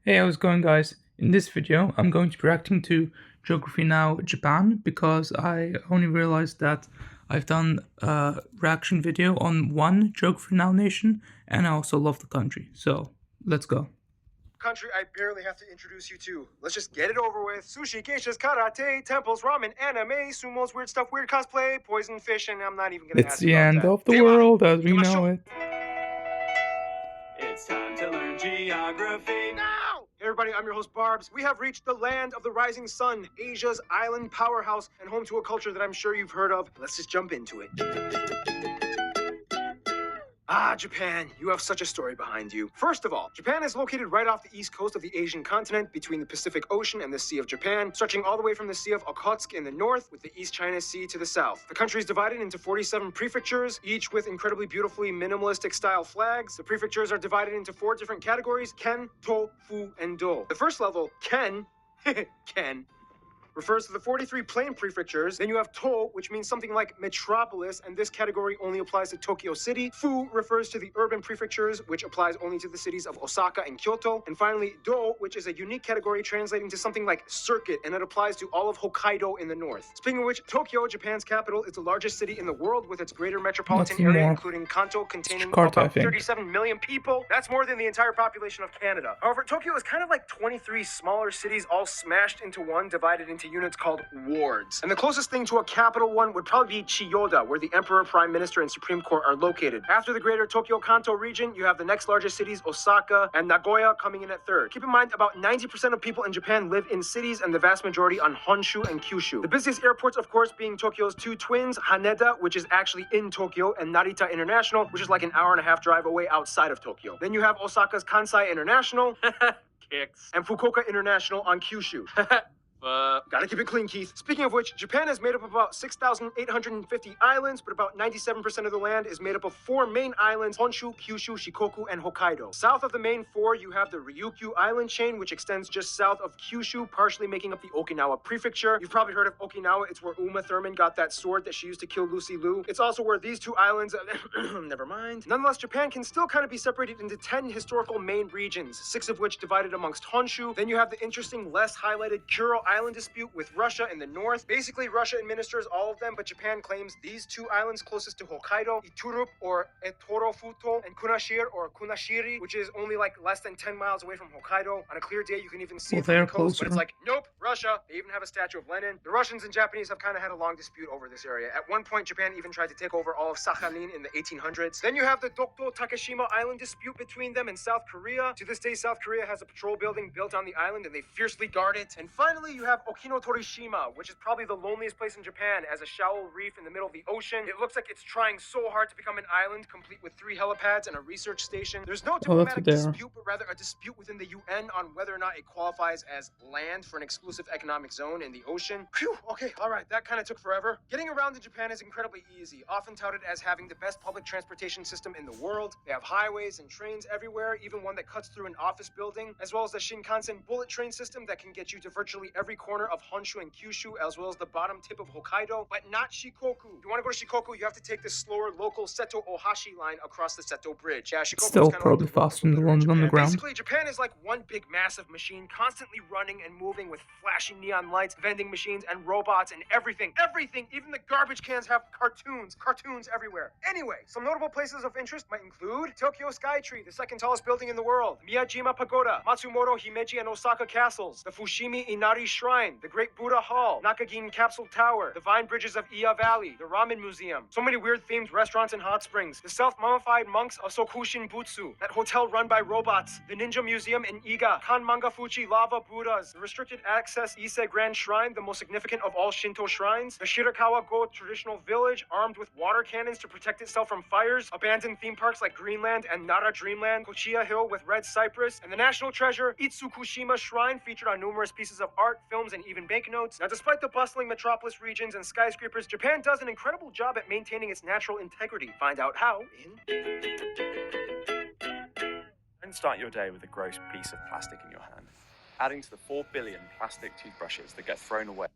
Hey, how's it going, guys? In this video, I'm going to be reacting to Geography Now Japan because I only realized that I've done a reaction video on one Geography Now nation, and I also love the country. So, let's go. Country I barely have to introduce you to. Let's just get it over with. Sushi, geishas, karate, temples, ramen, anime, sumos, weird stuff, weird cosplay, poison fish, and I'm not even gonna It's ask the about end that. of the world as we know it. It's time to learn geography Now! Hey everybody, I'm your host Barbs. We have reached the land of the rising sun, Asia's island powerhouse, and home to a culture that I'm sure you've heard of. Let's just jump into it. Japan, you have such a story behind you. First of all, Japan is located right off the east coast of the Asian continent between the Pacific Ocean and the Sea of Japan, stretching all the way from the Sea of Okhotsk in the north with the East China Sea to the south. The country is divided into 47 prefectures, each with incredibly beautifully minimalistic style flags. The prefectures are divided into 4 different categories: Ken, To, Fu, and Do. The first level, Ken, Ken, refers to the 43 plain prefectures. Then you have To, which means something like metropolis, and this category only applies to Tokyo City. Fu refers to the urban prefectures, which applies only to the cities of Osaka and Kyoto. And finally, Do, which is a unique category translating to something like circuit, and it applies to all of Hokkaido in the north. Speaking of which, Tokyo, Japan's capital, is the largest city in the world with its greater metropolitan Nothing area, more. including Kanto, containing Jakarta, I about think. 37 million people. That's more than the entire population of Canada. However, Tokyo is kind of like 23 smaller cities all smashed into one, divided into units called wards. And the closest thing to a capital one would probably be Chiyoda, where the emperor, prime minister, and supreme court are located. After the greater Tokyo Kanto region, you have the next largest cities, Osaka and Nagoya, coming in at third. Keep in mind, about 90% of people in Japan live in cities, and the vast majority on Honshu and Kyushu. The busiest airports, of course, being Tokyo's 2 twins, Haneda, which is actually in Tokyo, and Narita International, which is like an hour-and-a-half drive away outside of Tokyo. Then you have Osaka's Kansai International, kicks, and Fukuoka International on Kyushu. Gotta keep it clean, Keith. Speaking of which, Japan is made up of about 6,850 islands, but about 97% of the land is made up of 4 main islands: Honshu, Kyushu, Shikoku, and Hokkaido. South of the main 4, you have the Ryukyu Island chain, which extends just south of Kyushu, partially making up the Okinawa prefecture. You've probably heard of Okinawa. It's where Uma Thurman got that sword that she used to kill Lucy Liu. It's also where these 2 islands... never mind. Nonetheless, Japan can still kind of be separated into 10 historical main regions, 6 of which divided amongst Honshu. Then you have the interesting, less highlighted Kuro Island dispute with Russia in the north. Basically, Russia administers all of them, but Japan claims these 2 islands closest to Hokkaido, Iturup or Etorofuto, and Kunashir or Kunashiri, which is only like less than 10 miles away from Hokkaido. On a clear day, you can even see it from the coast, but it's like, nope, Russia. They even have a statue of Lenin. The Russians and Japanese have kind of had a long dispute over this area. At one point, Japan even tried to take over all of Sakhalin in the 1800s. Then you have the Dokdo Takeshima Island dispute between them and South Korea. To this day, South Korea has a patrol building built on the island, and they fiercely guard it. And finally, you have Okinotorishima, which is probably the loneliest place in Japan, as a shallow reef in the middle of the ocean. It looks like it's trying so hard to become an island, complete with 3 helipads and a research station. There's no diplomatic dispute, but rather a dispute within the UN on whether or not it qualifies as land for an exclusive economic zone in the ocean. Phew, okay, alright, that kind of took forever. Getting around in Japan is incredibly easy, often touted as having the best public transportation system in the world. They have highways and trains everywhere, even one that cuts through an office building, as well as the Shinkansen bullet train system that can get you to virtually every corner of Honshu and Kyushu, as well as the bottom tip of Hokkaido, but not Shikoku. If you want to go to Shikoku, you have to take the slower local Seto Ohashi line across the Seto Bridge. Yeah, Shikoku Still is probably like faster than the London Underground. Basically, Japan is like one big massive machine, constantly running and moving with flashing neon lights, vending machines, and robots, and everything. Everything! Even the garbage cans have cartoons. Cartoons everywhere. Anyway, some notable places of interest might include Tokyo Skytree, the 2nd tallest building in the world, Miyajima Pagoda, Matsumoto Himeji and Osaka castles, the Fushimi Inari Shrine, the Great Buddha Hall, Nakagin Capsule Tower, the Vine Bridges of Iya Valley, the Ramen Museum, so many weird themed restaurants and hot springs, the self-mummified monks of Sokushin Butsu, that hotel run by robots, the Ninja Museum in Iga, Kan Mangafuchi Lava Buddhas, the restricted access Ise Grand Shrine, the most significant of all Shinto shrines, the Shirakawa Go traditional village, armed with water cannons to protect itself from fires, abandoned theme parks like Greenland and Nara Dreamland, Kochiya Hill with red cypress, and the national treasure Itsukushima Shrine, featured on numerous pieces of art, films, and even banknotes. Now, despite the bustling metropolis regions and skyscrapers, Japan does an incredible job at maintaining its natural integrity. Find out how in... Don't start your day with a gross piece of plastic in your hand, adding to the 4 billion plastic toothbrushes that get thrown away.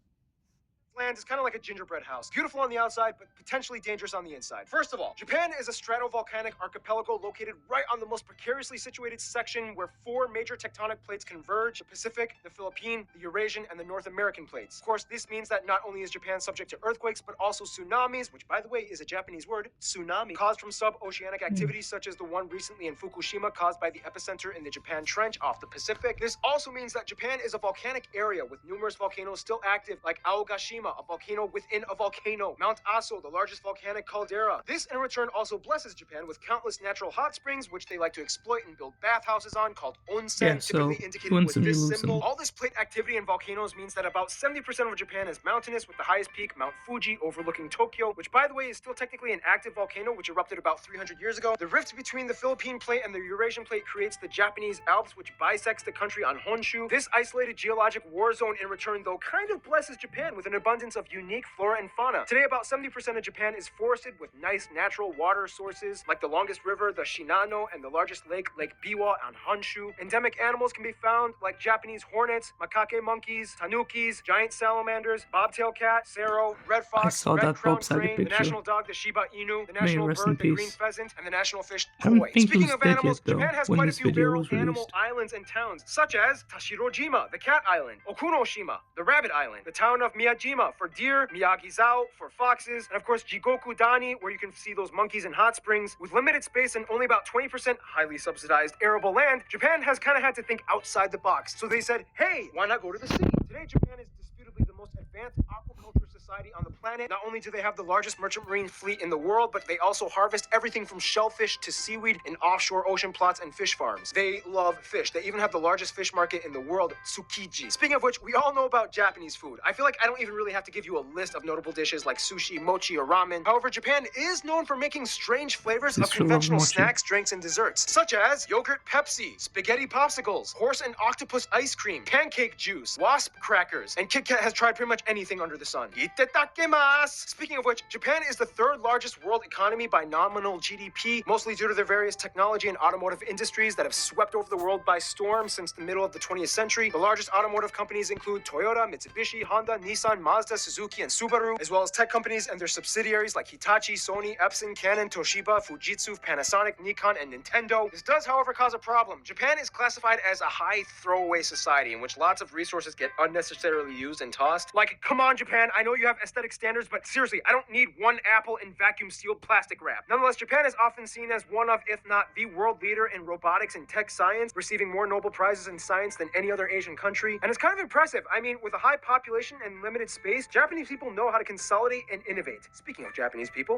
land is kind of like a gingerbread house. Beautiful on the outside, but potentially dangerous on the inside. First of all, Japan is a stratovolcanic archipelago located right on the most precariously situated section where 4 major tectonic plates converge: the Pacific, the Philippine, the Eurasian, and the North American plates. Of course, this means that not only is Japan subject to earthquakes, but also tsunamis, which, by the way, is a Japanese word, tsunami, caused from sub-oceanic activities such as the one recently in Fukushima caused by the epicenter in the Japan Trench off the Pacific. This also means that Japan is a volcanic area with numerous volcanoes still active, like Aogashima, a volcano within a volcano, Mount Aso, the largest volcanic caldera. This, in return, also blesses Japan with countless natural hot springs, which they like to exploit and build bathhouses on, called onsen, Yeah, so typically indicated with onsen, you this lose symbol. them. All this plate activity and volcanoes means that about 70% of Japan is mountainous, with the highest peak, Mount Fuji, overlooking Tokyo, which, by the way, is still technically an active volcano, which erupted about 300 years ago. The rift between the Philippine plate and the Eurasian plate creates the Japanese Alps, which bisects the country on Honshu. This isolated geologic war zone, in return, though, kind of blesses Japan with an abundance of unique flora and fauna. Today, about 70% of Japan is forested with nice natural water sources, like the longest river, the Shinano, and the largest lake, Lake Biwa on Honshu. Endemic animals can be found like Japanese hornets, macaque monkeys, tanukis, giant salamanders, bobtail cat, sero, red fox, saw red that crowned Bob Saget crane, the picture. national dog, the Shiba Inu, the May national rest in bird, the green peace. pheasant, and the national fish, I don't koi. think he Speaking was of dead animals, yet, though, Japan has when quite a this few video barrel was animal released. islands and towns, such as Tashirojima, the cat island, Okunoshima, the rabbit island, the town of Miyajima for deer, Miyagizao for foxes, and of course Jigoku Dani, where you can see those monkeys in hot springs. With limited space and only about 20% highly subsidized arable land, Japan has kind of had to think outside the box. So they said, hey, why not go to the sea? Today, Japan is disputably the most advanced aquaculture society on the planet. Not only do they have the largest merchant marine fleet in the world, but they also harvest everything from shellfish to seaweed in offshore ocean plots and fish farms. They love fish. They even have the largest fish market in the world, Tsukiji. Speaking of which, we all know about Japanese food. I feel like I don't even really have to give you a list of notable dishes like sushi, mochi, or ramen. However, Japan is known for making strange flavors of It's true, I love conventional mochi. snacks, drinks, and desserts, such as yogurt Pepsi, spaghetti popsicles, horse and octopus ice cream, pancake juice, wasp crackers, and Kit Kat has tried pretty much anything under the sun. Itadakimasu! Speaking of which, Japan is the 3rd largest world economy by nominal GDP, mostly due to their various technology and automotive industries that have swept over the world by storm since the middle of the 20th century. The largest automotive companies include Toyota, Mitsubishi, Honda, Nissan, Mazda, Suzuki, and Subaru, as well as tech companies and their subsidiaries like Hitachi, Sony, Epson, Canon, Toshiba, Fujitsu, Panasonic, Nikon, and Nintendo. This does, however, cause a problem. Japan is classified as a high throwaway society in which lots of resources get unnecessarily used and tossed. Like, come on, Japan, I know you have aesthetic standards, but seriously, I don't need one apple in vacuum-sealed plastic wrap. Nonetheless, Japan is often seen as one of, if not the world leader in robotics and tech science, receiving more Nobel Prizes in science than any other Asian country. And it's kind of impressive. I mean, with a high population and limited space, Japanese people know how to consolidate and innovate. Speaking of Japanese people,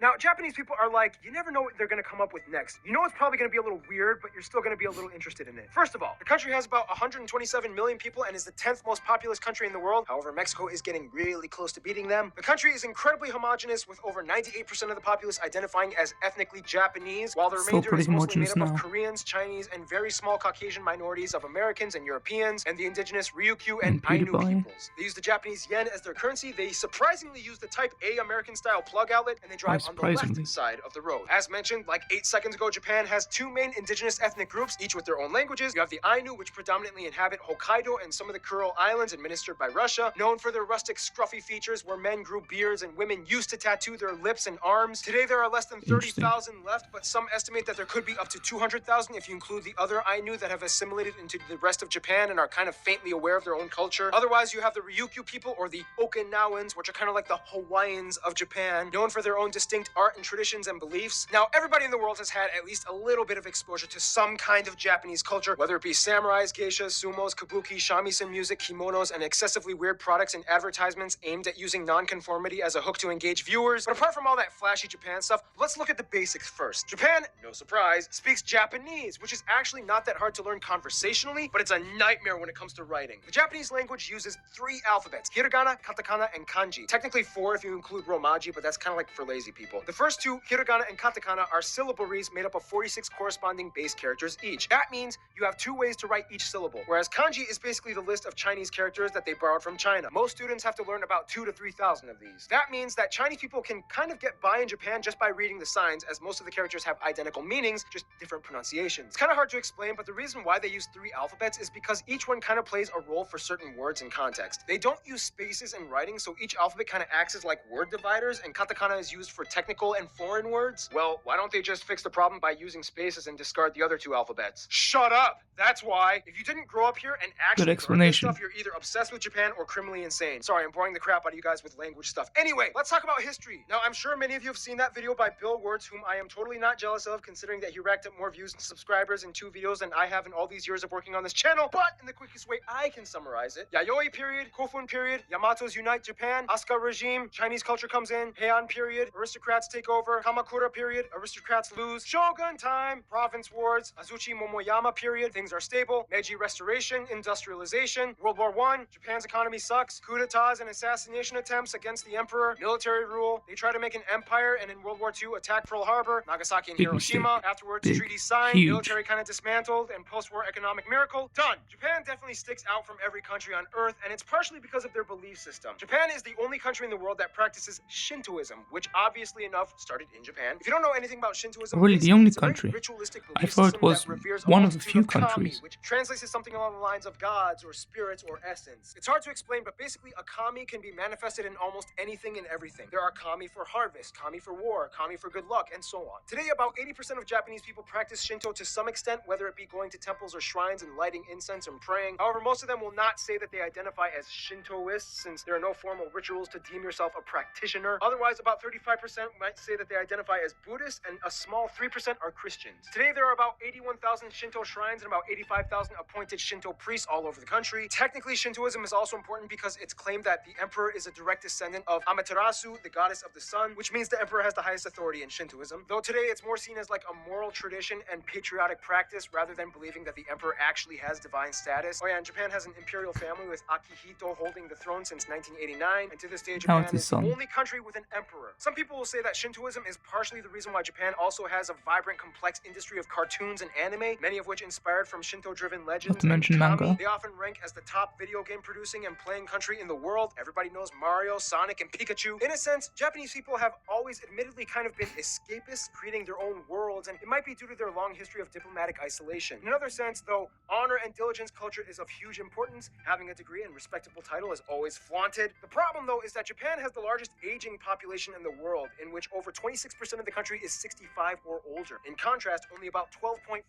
now, Japanese people are like, you never know what they're going to come up with next. You know it's probably going to be a little weird, but you're still going to be a little interested in it. First of all, the country has about 127 million people and is the 10th most populous country in the world. However, Mexico is getting really close to beating them. The country is incredibly homogenous, with over 98% of the populace identifying as ethnically Japanese, while the Still remainder pretty is mostly made homogeneous up of now. Koreans, Chinese, and very small Caucasian minorities of Americans and Europeans, and the indigenous Ryukyu And and Ainu PewDiePie. peoples. They use the Japanese yen as their currency. They surprisingly use the Type A American-style plug outlet, and they drive on the surprisingly? left side of the road. As mentioned, like 8 seconds ago, Japan has 2 main indigenous ethnic groups, each with their own languages. You have the Ainu, which predominantly inhabit Hokkaido and some of the Kuril Islands administered by Russia, known for their rustic, scruffy features where men grew beards and women used to tattoo their lips and arms. Today, there are less than 30,000 left, but some estimate that there could be up to 200,000 if you include the other Ainu that have assimilated into the rest of Japan and are kind of faintly aware of their own culture. Otherwise, you have the Ryukyu people, or the Okinawans, which are kind of like the Hawaiians of Japan, known for their own distinct art and traditions and beliefs. Now, everybody in the world has had at least a little bit of exposure to some kind of Japanese culture, whether it be samurais, geishas, sumos, kabuki, shamisen music, kimonos, and excessively weird products and advertisements aimed at using nonconformity as a hook to engage viewers. But apart from all that flashy Japan stuff, let's look at the basics first. Japan, no surprise, speaks Japanese, which is actually not that hard to learn conversationally, but it's a nightmare when it comes to writing. The Japanese language uses 3 alphabets: hiragana, katakana, and kanji. Technically 4 if you include romaji, but that's kind of like for lazy people. people. The first two, hiragana and katakana, are syllabaries made up of 46 corresponding base characters each. That means you have 2 ways to write each syllable, whereas kanji is basically the list of Chinese characters that they borrowed from China. Most students have to learn about 2,000 to 3,000 of these. That means that Chinese people can kind of get by in Japan just by reading the signs, as most of the characters have identical meanings, just different pronunciations. It's kind of hard to explain, but the reason why they use 3 alphabets is because each one kind of plays a role for certain words in context. They don't use spaces in writing, so each alphabet kind of acts as like word dividers, and katakana is used for technical and foreign words. Well, why don't they just fix the problem by using spaces and discard the other 2 alphabets? Shut up! That's why. If you didn't grow up here and actually learn this explanation. stuff, you're either obsessed with Japan or criminally insane. Sorry, I'm boring the crap out of you guys with language stuff. Anyway, let's talk about history. Now, I'm sure many of you have seen that video by Bill Wirtz, whom I am totally not jealous of, considering that he racked up more views and subscribers in 2 videos than I have in all these years of working on this channel. But in the quickest way I can summarize it, Yayoi period, Kofun period, Yamatos unite Japan, Asuka regime, Chinese culture comes in, Heian period, aristocrats take over, Kamakura period, aristocrats lose, Shogun time, province wars, Azuchi Momoyama period, things are stable, Meiji restoration, industrialization, World War I, Japan's economy sucks, coup d'etats and assassination attempts against the emperor, military rule, they try to make an empire, and in World War II attack Pearl Harbor, Nagasaki and Big Hiroshima, mistake. afterwards Big. treaties signed, Huge. military kind of dismantled, and post-war economic miracle, done. Japan definitely sticks out from every country on earth, and it's partially because of their belief system. Japan is the only country in the world that practices Shintoism, which obviously enough started in Japan. If you don't know anything about Shintoism, Really, the basically only it's a very country. ritualistic I belief thought it system was that reveres one a of the multitude few kami, countries. which translates to something along the lines of gods or spirits or essence. It's hard to explain, but basically a kami can be manifested in almost anything and everything. There are kami for harvest, kami for war, kami for good luck, and so on. Today, about 80% of Japanese people practice Shinto to some extent, whether it be going to temples or shrines and lighting incense and praying. However, most of them will not say that they identify as Shintoists, since there are no formal rituals to deem yourself a practitioner. Otherwise, about 35% might say that they identify as Buddhist, and a small 3% are Christians. Today, there are about 81,000 Shinto shrines and about 85,000 appointed Shinto priests all over the country. Technically, Shintoism is also important because it's claimed that the emperor is a direct descendant of Amaterasu, the goddess of the sun, which means the emperor has the highest authority in Shintoism. Though today, it's more seen as like a moral tradition and patriotic practice rather than believing that the emperor actually has divine status. Oh yeah, and Japan has an imperial family with Akihito holding the throne since 1989, and to this day, Now Japan it's his is the son. only country with an emperor. Some people will say that Shintoism is partially the reason why Japan also has a vibrant, complex industry of cartoons and anime, many of which inspired from Shinto-driven legends. Not to mention and kami. manga. They often rank as the top video game producing and playing country in the world. Everybody knows Mario, Sonic, and Pikachu. In a sense, Japanese people have always admittedly kind of been escapists, creating their own worlds, and it might be due to their long history of diplomatic isolation. In another sense, though, honor and diligence culture is of huge importance. Having a degree and respectable title is always flaunted. The problem, though, is that Japan has the largest aging population in the world, in which over 26% of the country is 65 or older. In contrast, only about 12.4%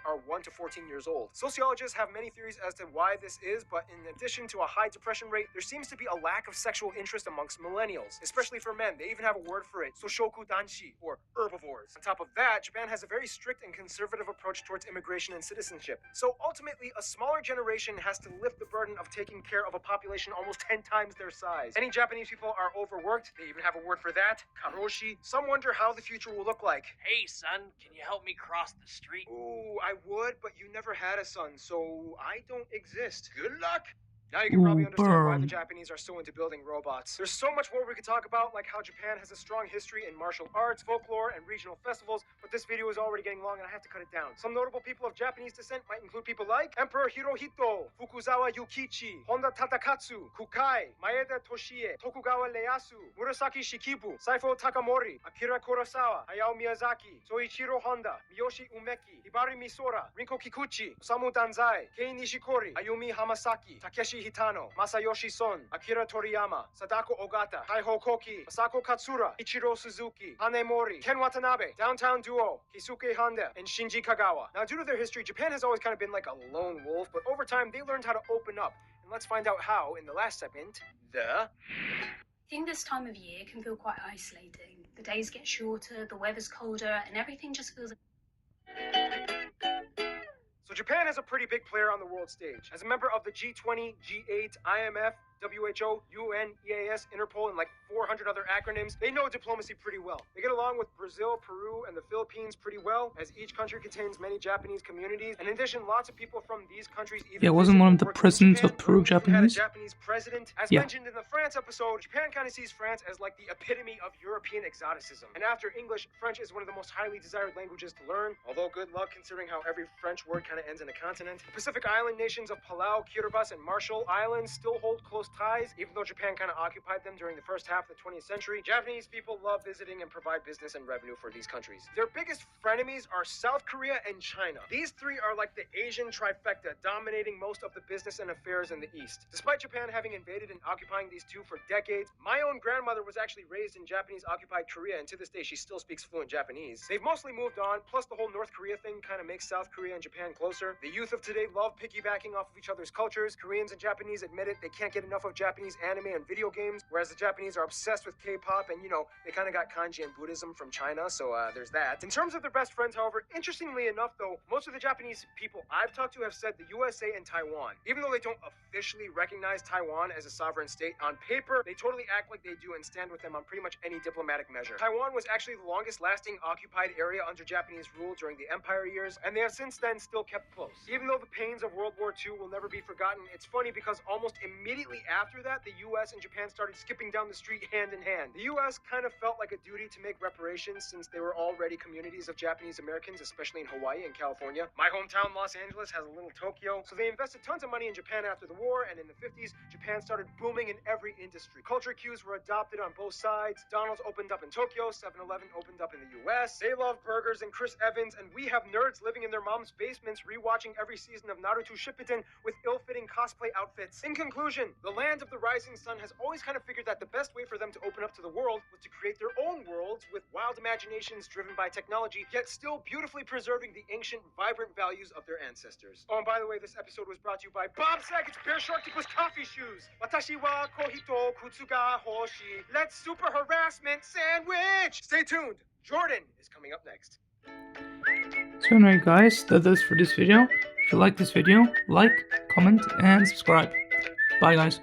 are 1 to 14 years old. Sociologists have many theories as to why this is, but in addition to a high depression rate, there seems to be a lack of sexual interest amongst millennials, especially for men. They even have a word for it, Soshoku Danshi, or herbivores. On top of that, Japan has a very strict and conservative approach towards immigration and citizenship. So ultimately, a smaller generation has to lift the burden of taking care of a population almost 10 times their size. Any Japanese people are overworked. They even have a word for that, karoshi. Some wonder how the future will look like. Hey, son, can you help me cross the street? Ooh, I would, but you never had a son, so I don't exist. Good luck! Now you can probably Ooh, understand why the burn. Japanese are so into building robots. There's so much more we could talk about, like how Japan has a strong history in martial arts, folklore, and regional festivals, but this video is already getting long and I have to cut it down. Some notable people of Japanese descent might include people like Emperor Hirohito, Fukuzawa Yukichi, Honda Tatakatsu, Kukai, Maeda Toshie, Tokugawa Ieyasu, Murasaki Shikibu, Saifo Takamori, Akira Kurosawa, Hayao Miyazaki, Soichiro Honda, Miyoshi Umeki, Hibari Misora, Rinko Kikuchi, Osamu Danzai, Kei Nishikori, Ayumi Hamasaki, Takeshi Hitano, Masayoshi Son, Akira Toriyama, Sadako Ogata, Taiho Koki, Masako Katsura, Ichiro Suzuki, Hane Mori, Ken Watanabe, Downtown Duo, Kisuke Honda, and Shinji Kagawa. Now, due to their history, Japan has always kind of been like a lone wolf, but over time, they learned how to open up. And let's find out how in the last segment. I think this time of year can feel quite isolating. The days get shorter, the weather's colder, and everything just feels... So Japan is a pretty big player on the world stage. As a member of the G20, G8, IMF, WHO, UN, EAS, Interpol, and like 400 other acronyms. They know diplomacy pretty well. They get along with Brazil, Peru, and the Philippines pretty well, as each country contains many Japanese communities. And in addition, lots of people from these countries even Yeah, wasn't one of the work in presidents Japan. of Peru Japanese? Had a Japanese president. As Yeah. mentioned in the France episode, Japan kind of sees France as like the epitome of European exoticism. And after English, French is one of the most highly desired languages to learn, although good luck considering how every French word kind of ends in a continent. The Pacific Island nations of Palau, Kiribati, and Marshall Islands still hold close ties, even though Japan kind of occupied them during the first half of the 20th century. Japanese people love visiting and provide business and revenue for these countries. Their biggest frenemies are South Korea and China. These three are like the Asian trifecta, dominating most of the business and affairs in the East. Despite Japan having invaded and occupying these two for decades, my own grandmother was actually raised in Japanese-occupied Korea, and to this day she still speaks fluent Japanese. They've mostly moved on, plus the whole North Korea thing kind of makes South Korea and Japan closer. The youth of today love piggybacking off of each other's cultures. Koreans and Japanese admit it, they can't get enough of Japanese anime and video games, whereas the Japanese are obsessed with K-pop, and you know, they kind of got kanji and Buddhism from China, so there's that. In terms of their best friends, however, interestingly enough though, most of the Japanese people I've talked to have said the USA and Taiwan. Even though they don't officially recognize Taiwan as a sovereign state, on paper, they totally act like they do and stand with them on pretty much any diplomatic measure. Taiwan was actually the longest lasting occupied area under Japanese rule during the Empire years, and they have since then still kept close. Even though the pains of World War II will never be forgotten, it's funny because almost immediately after that, the US and Japan started skipping down the street hand in hand. The US kind of felt like a duty to make reparations since they were already communities of Japanese Americans, especially in Hawaii and California. My hometown, Los Angeles, has a little Tokyo, so they invested tons of money in Japan after the war, and in the 50s, Japan started booming in every industry. Culture cues were adopted on both sides. McDonald's opened up in Tokyo, 7-Eleven opened up in the US. They love burgers and Chris Evans, and we have nerds living in their mom's basements rewatching every season of Naruto Shippuden with ill-fitting cosplay outfits. In conclusion, the land of the rising sun has always kind of figured that the best way for them to open up to the world was to create their own worlds with wild imaginations driven by technology, yet still beautifully preserving the ancient, vibrant values of their ancestors. Oh, and by the way, this episode was brought to you by Bob Saget's Bear Sharktopus coffee shoes. Watashi wa kohito kutsu ga hoshi. Let's super harassment sandwich. Stay tuned. Jordan is coming up next. So anyway guys, that's it for this video. If you like this video, like, comment and subscribe. Bye guys.